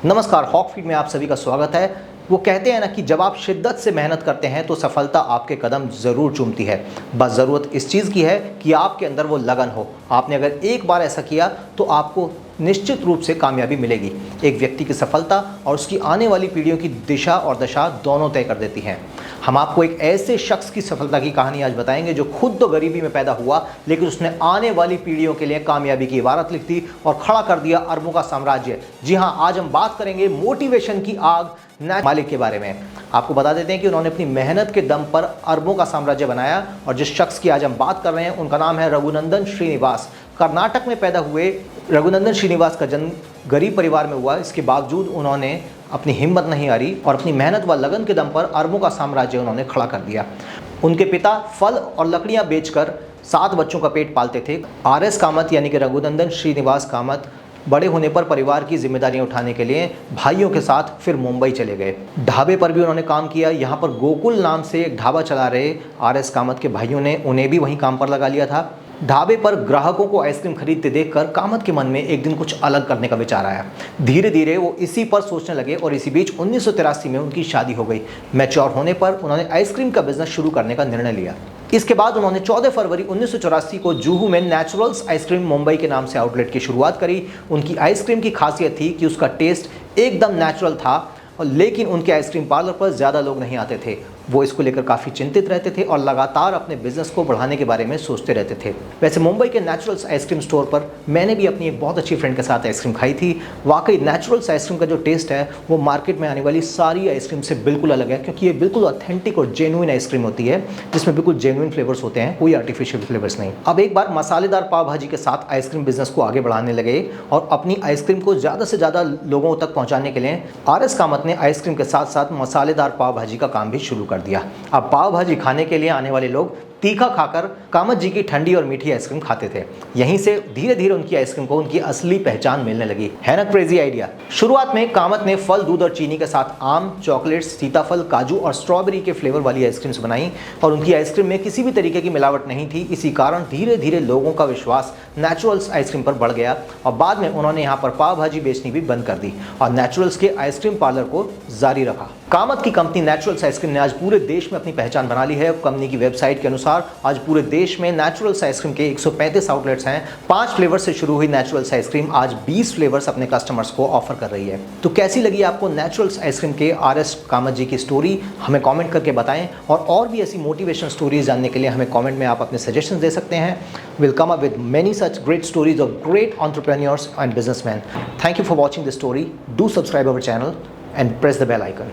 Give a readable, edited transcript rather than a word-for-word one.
नमस्कार, hoc feed में आप सभी का स्वागत है। वो कहते हैं ना कि जब आप शिद्दत से मेहनत करते हैं तो सफलता आपके कदम ज़रूर चूमती है। बस ज़रूरत इस चीज़ की है कि आपके अंदर वो लगन हो। आपने अगर एक बार ऐसा किया तो आपको निश्चित रूप से कामयाबी मिलेगी। एक व्यक्ति की सफलता और उसकी आने वाली पीढ़ियों की दिशा और दशा दोनों तय कर देती हैं। हम आपको एक ऐसे शख्स की सफलता की कहानी आज बताएंगे जो खुद तो गरीबी में पैदा हुआ, लेकिन उसने आने वाली पीढ़ियों के लिए कामयाबी की इबारत लिख दी और खड़ा कर दिया अरबों का साम्राज्य। जी हाँ, आज हम बात करेंगे मोटिवेशन की आग मालिक के बारे में। आपको बता देते हैं कि उन्होंने अपनी मेहनत के दम पर अरबों का साम्राज्य बनाया और जिस शख्स की आज हम बात कर रहे हैं उनका नाम है रघुनंदन श्रीनिवास। कर्नाटक में पैदा हुए रघुनंदन श्रीनिवास का जन्म गरीब परिवार में हुआ। इसके बावजूद उन्होंने अपनी हिम्मत नहीं हारी और अपनी मेहनत व लगन के दम पर अरबों का साम्राज्य उन्होंने खड़ा कर दिया। उनके पिता फल और लकड़ियां बेचकर 7 बच्चों का पेट पालते थे। आर.एस. कामत यानी कि रघुनंदन श्रीनिवास कामत बड़े होने पर परिवार की जिम्मेदारियां उठाने के लिए भाइयों के साथ फिर मुंबई चले गए। ढाबे पर भी उन्होंने काम किया। यहाँ पर गोकुल नाम से एक ढाबा चला रहे आर.एस. कामत के भाइयों ने उन्हें भी वहीं काम पर लगा लिया था। ढाबे पर ग्राहकों को आइसक्रीम खरीदते देखकर कामत के मन में एक दिन कुछ अलग करने का विचार आया। धीरे धीरे वो इसी पर सोचने लगे और इसी बीच 1983 में उनकी शादी हो गई। मैच्योर होने पर उन्होंने आइसक्रीम का बिजनेस शुरू करने का निर्णय लिया। इसके बाद उन्होंने 14 फरवरी 1984 को जुहू में नेचुरल्स आइसक्रीम मुंबई के नाम से आउटलेट की शुरुआत करी। उनकी आइसक्रीम की खासियत थी कि उसका टेस्ट एकदम नेचुरल था, लेकिन उनके आइसक्रीम पार्लर पर ज़्यादा लोग नहीं आते थे। वो इसको लेकर काफ़ी चिंतित रहते थे और लगातार अपने बिजनेस को बढ़ाने के बारे में सोचते रहते थे। वैसे मुंबई के नेचुरल्स आइसक्रीम स्टोर पर मैंने भी अपनी एक बहुत अच्छी फ्रेंड के साथ आइसक्रीम खाई थी। वाकई नेचुरल्स आइसक्रीम का जो टेस्ट है वो मार्केट में आने वाली सारी आइसक्रीम से बिल्कुल अलग है, क्योंकि ये बिल्कुल ऑथेंटिक और जेन्युइन आइसक्रीम होती है जिसमें बिल्कुल जेन्युइन फ्लेवर्स होते हैं, कोई आर्टिफिशियल फ्लेवर्स नहीं। अब एक बार मसालेदार पाव भाजी के साथ आइसक्रीम बिजनेस को आगे बढ़ाने लगे और अपनी आइसक्रीम को ज़्यादा से ज़्यादा लोगों तक पहुँचाने के लिए आर.एस. कामत ने आइसक्रीम के साथ साथ मसालेदार पाव भाजी का काम भी शुरू कर दिया। अब पाव भाजी खाने के लिए आने वाले लोग तीखा खाकर कामत जी की ठंडी और मीठी आइसक्रीम खाते थे। यहीं से धीरे धीरे उनकी आइसक्रीम को उनकी असली पहचान मिलने लगी। है ना क्रेजी आइडिया। शुरुआत में कामत ने फल, दूध और चीनी के साथ आम, चॉकलेट्स, सीताफल, काजू और स्ट्रॉबेरी के फ्लेवर वाली आइसक्रीम्स बनाई और उनकी आइसक्रीम में किसी भी तरीके की मिलावट नहीं थी। इसी कारण धीरे धीरे लोगों का विश्वास नेचुरल्स आइसक्रीम पर बढ़ गया और बाद में उन्होंने यहाँ पर पाव भाजी बेचनी भी बंद कर दी और नेचुरल्स के आइसक्रीम पार्लर को जारी रखा। कामत की कंपनी नेचुरल्स आइसक्रीम ने आज पूरे देश में अपनी पहचान बना ली है। कंपनी की वेबसाइट के अनुसार आज पूरे देश में नेचुरल्स आइसक्रीम के 135 आउटलेट्स हैं। 5 फ्लेवर से शुरू हुई नेचुरल्स आइसक्रीम आज 20 फ्लेवर्स अपने कस्टमर्स को ऑफर कर रही है। तो कैसी लगी आपको नेचुरल्स आइसक्रीम के आर.एस. कामत जी की स्टोरी, हमें कमेंट करके बताएं। और भी ऐसी मोटिवेशनल स्टोरीज जानने के लिए हमें कमेंट में आप अपने सजेशंस दे सकते हैं। Will come up with many such great stories of great entrepreneurs and businessman. Thank you for watching this story. Do subscribe our channel and press the bell icon.